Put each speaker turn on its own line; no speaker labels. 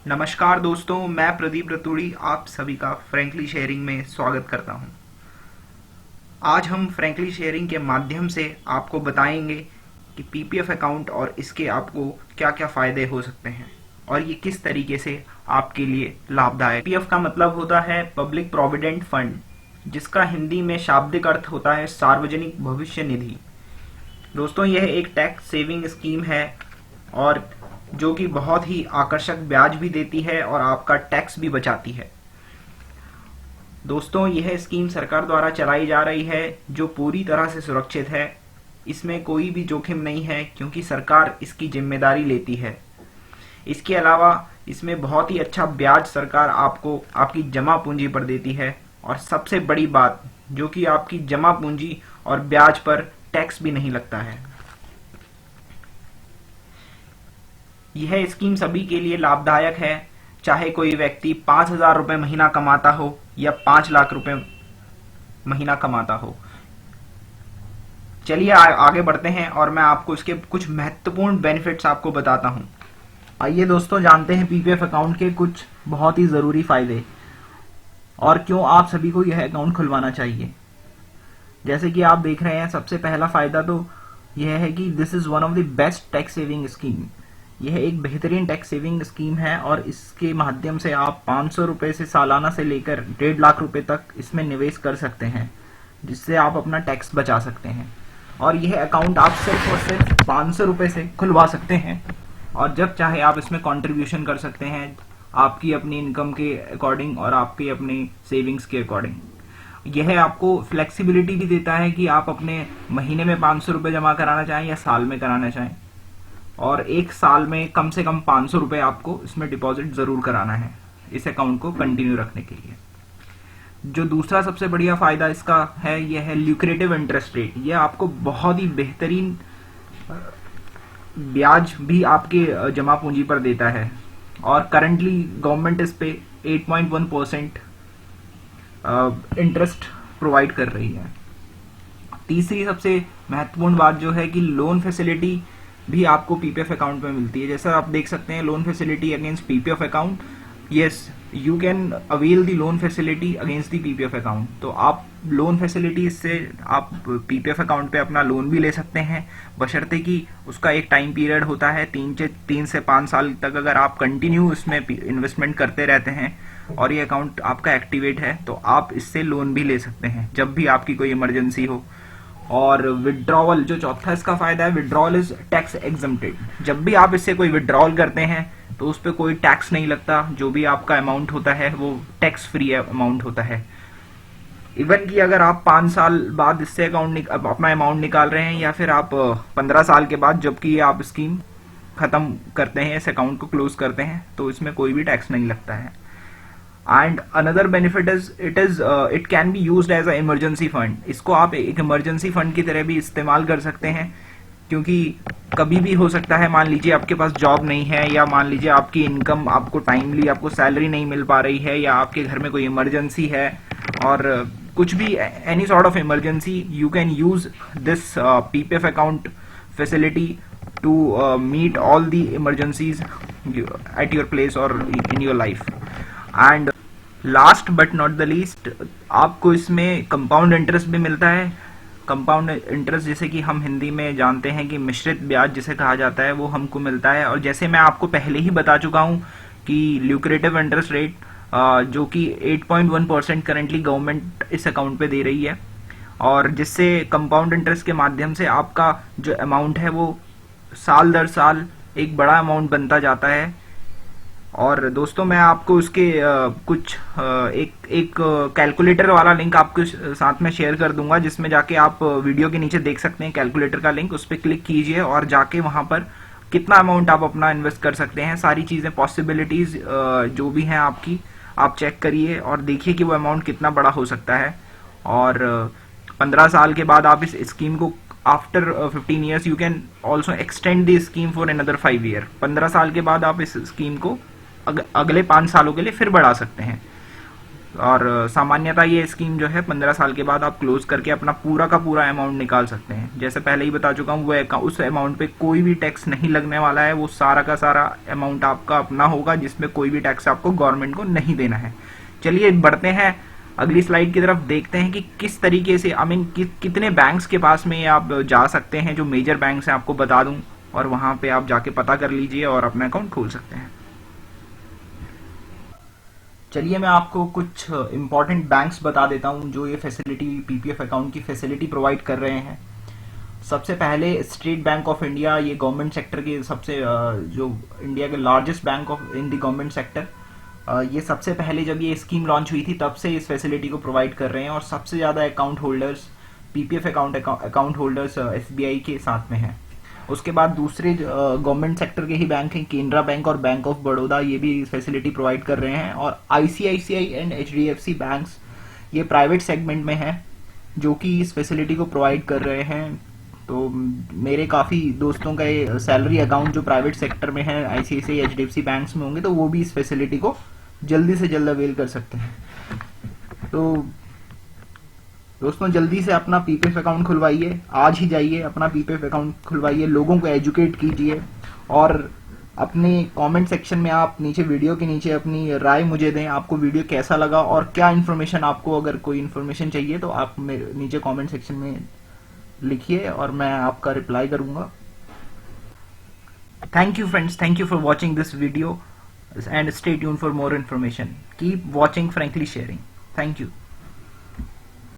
नमस्कार दोस्तों, मैं प्रदीप रतूड़ी आप सभी का फ्रैंकली शेयरिंग में स्वागत करता हूं। आज हम फ्रैंकली शेयरिंग के माध्यम से आपको बताएंगे कि पीपीएफ अकाउंट और इसके आपको क्या क्या फ़ायदे हो सकते हैं और ये किस तरीके से आपके लिए लाभदायक। पीपीएफ का मतलब होता है पब्लिक प्रोविडेंट फंड, जिसका हिंदी में शाब्दिक अर्थ होता है सार्वजनिक भविष्य निधि। दोस्तों, यह एक टैक्स सेविंग स्कीम है और जो कि बहुत ही आकर्षक ब्याज भी देती है और आपका टैक्स भी बचाती है। दोस्तों, यह स्कीम सरकार द्वारा चलाई जा रही है जो पूरी तरह से सुरक्षित है। इसमें कोई भी जोखिम नहीं है क्योंकि सरकार इसकी जिम्मेदारी लेती है। इसके अलावा इसमें बहुत ही अच्छा ब्याज सरकार आपको आपकी जमा पूंजी पर देती है और सबसे बड़ी बात, जो कि आपकी जमा पूंजी और ब्याज पर टैक्स भी नहीं लगता है। यह स्कीम सभी के लिए लाभदायक है, चाहे कोई व्यक्ति 5,000 रुपये महीना कमाता हो या 5 लाख रुपए महीना कमाता हो। चलिए आगे बढ़ते हैं और मैं आपको इसके कुछ महत्वपूर्ण बेनिफिट्स आपको बताता हूं। आइए दोस्तों, जानते हैं पीपीएफ अकाउंट के कुछ बहुत ही जरूरी फायदे और क्यों आप सभी को यह अकाउंट खुलवाना चाहिए। जैसे कि आप देख रहे हैं, सबसे पहला फायदा तो यह है कि this is one of the best tax saving scheme. यह एक बेहतरीन टैक्स सेविंग स्कीम है और इसके माध्यम से आप 500 रुपए से सालाना से लेकर 1.5 लाख रुपए तक इसमें निवेश कर सकते हैं, जिससे आप अपना टैक्स बचा सकते हैं। और यह अकाउंट आप सिर्फ और सिर्फ 500 रुपए से खुलवा सकते हैं और जब चाहे आप इसमें कंट्रीब्यूशन कर सकते हैं, आपकी अपनी इनकम के अकॉर्डिंग और आपकी अपनी सेविंग्स के अकॉर्डिंग। यह आपको फ्लेक्सिबिलिटी भी देता है कि आप अपने महीने में 500 रुपए जमा कराना चाहें या साल में कराना चाहें, और एक साल में कम से कम 500 रुपए आपको इसमें डिपॉजिट जरूर कराना है इस अकाउंट को कंटिन्यू रखने के लिए। जो दूसरा सबसे बढ़िया फायदा इसका है, यह है ल्यूक्रेटिव इंटरेस्ट रेट। यह आपको बहुत ही बेहतरीन ब्याज भी आपके जमा पूंजी पर देता है और करंटली गवर्नमेंट इस पे 8.1% इंटरेस्ट प्रोवाइड कर रही है। तीसरी सबसे महत्वपूर्ण बात जो है कि लोन फैसिलिटी भी आपको पीपीएफ अकाउंट में मिलती है। जैसा आप देख सकते हैं, loan facility against PPF account, yes you can avail the loan facility against the PPF account. तो आप लोन फैसिलिटी से आप पीपीएफ अकाउंट पे अपना लोन भी ले सकते हैं, बशर्ते कि उसका एक टाइम पीरियड होता है 3 से 5 साल तक। अगर आप कंटिन्यू इसमें इन्वेस्टमेंट करते रहते हैं और ये अकाउंट आपका एक्टिवेट है, तो आप इससे लोन भी ले सकते हैं जब भी आपकी कोई इमरजेंसी हो। और विड्रॉवल, जो चौथा इसका फायदा है, विड्रॉवल इज टैक्स एग्जम्प्टेड। जब भी आप इससे कोई विड्रॉवल करते हैं तो उस पर कोई टैक्स नहीं लगता। जो भी आपका अमाउंट होता है वो टैक्स फ्री अमाउंट होता है। इवन कि अगर आप 5 साल बाद इससे अपना अमाउंट निकाल रहे हैं या फिर आप 15 साल के बाद जबकि आप स्कीम खत्म करते हैं, इस अकाउंट को क्लोज करते हैं, तो इसमें कोई भी टैक्स नहीं लगता है। And another benefit is it can be used as a emergency fund. इसको आप एक इमरजेंसी फंड की तरह भी इस्तेमाल कर सकते हैं, क्योंकि कभी भी हो सकता है, मान लीजिए आपके पास जॉब नहीं है या मान लीजिए आपकी इनकम आपको टाइमली आपको सैलरी नहीं मिल पा रही है या आपके घर में कोई इमरजेंसी है और कुछ भी any sort of emergency, you can use this PPF account facility to meet all the emergencies at your place और in your life. And last but not the least, आपको इसमें कंपाउंड इंटरेस्ट भी मिलता है। कंपाउंड इंटरेस्ट, जैसे कि हम हिंदी में जानते हैं कि मिश्रित ब्याज जिसे कहा जाता है, वो हमको मिलता है। और जैसे मैं आपको पहले ही बता चुका हूं कि ल्यूक्रेटिव इंटरेस्ट रेट जो कि 8.1% करंटली गवर्नमेंट इस अकाउंट पे दे रही है, और जिससे कंपाउंड इंटरेस्ट के माध्यम से आपका जो अमाउंट है वो साल दर साल एक बड़ा अमाउंट बनता जाता है। और दोस्तों, मैं आपको उसके कुछ एक कैलकुलेटर वाला लिंक आपके साथ में शेयर कर दूंगा, जिसमें जाके आप वीडियो के नीचे देख सकते हैं कैलकुलेटर का लिंक। उस पर क्लिक कीजिए और जाके वहां पर कितना अमाउंट आप अपना इन्वेस्ट कर सकते हैं, सारी चीजें, पॉसिबिलिटीज जो भी हैं आपकी, आप चेक करिए और देखिए कि वो अमाउंट कितना बड़ा हो सकता है। और 15 साल के बाद आप इस स्कीम को after 15 years you can also extend the scheme for another 5 year. 15 साल के बाद आप इस स्कीम को अगले 5 सालों के लिए फिर बढ़ा सकते हैं। और सामान्यतः ये स्कीम जो है 15 साल के बाद आप क्लोज करके अपना पूरा का पूरा अमाउंट निकाल सकते हैं। जैसे पहले ही बता चुका हूँ, वो उस अमाउंट पे कोई भी टैक्स नहीं लगने वाला है। वो सारा का सारा अमाउंट आपका अपना होगा, जिसमें कोई भी टैक्स आपको गवर्नमेंट को नहीं देना है। चलिए बढ़ते हैं अगली स्लाइड की तरफ, देखते हैं कि किस तरीके से कितने बैंक्स के पास में आप जा सकते हैं। जो मेजर बैंक्स हैं आपको बता दूं, और वहां पे आप जाके पता कर लीजिए और अपना अकाउंट खोल सकते हैं। चलिए मैं आपको कुछ इंपॉर्टेंट बैंक्स बता देता हूं जो ये फैसिलिटी, पीपीएफ अकाउंट की फैसिलिटी प्रोवाइड कर रहे हैं। सबसे पहले स्टेट बैंक ऑफ इंडिया, ये गवर्नमेंट सेक्टर के सबसे जो इंडिया के largest bank of in the government sector, ये सबसे पहले जब ये स्कीम लॉन्च हुई थी तब से इस फैसिलिटी को प्रोवाइड कर रहे हैं, और सबसे ज़्यादा account holders, PPF account holders SBI के साथ में हैं। उसके बाद दूसरे गवर्नमेंट सेक्टर के ही बैंक हैं, केनरा बैंक और बैंक ऑफ बड़ौदा, ये भी फैसिलिटी प्रोवाइड कर रहे हैं। और आईसीआईसीआई एंड एचडीएफसी बैंक्स, ये प्राइवेट सेगमेंट में हैं जो कि इस फैसिलिटी को प्रोवाइड कर रहे हैं। तो मेरे काफ़ी दोस्तों का ये सैलरी अकाउंट जो प्राइवेट सेक्टर में है, आईसीआईसीआई एचडीएफसी बैंक्स में होंगे, तो वो भी इस फैसिलिटी को जल्दी से जल्द अवेल कर सकते हैं। तो दोस्तों जल्दी से अपना पीपीएफ अकाउंट खुलवाइए, आज ही जाइए अपना पीपीएफ अकाउंट खुलवाइए, लोगों को एजुकेट कीजिए, और अपने कमेंट सेक्शन में आप नीचे, वीडियो के नीचे अपनी राय मुझे दें, आपको वीडियो कैसा लगा और क्या इन्फॉर्मेशन आपको, अगर कोई इन्फॉर्मेशन चाहिए तो आप मेरे नीचे कमेंट सेक्शन में लिखिए और मैं आपका रिप्लाई करूंगा। Thank you friends, thank you for watching this video and stay tuned for more information. Keep watching Frankly Sharing. Thank you.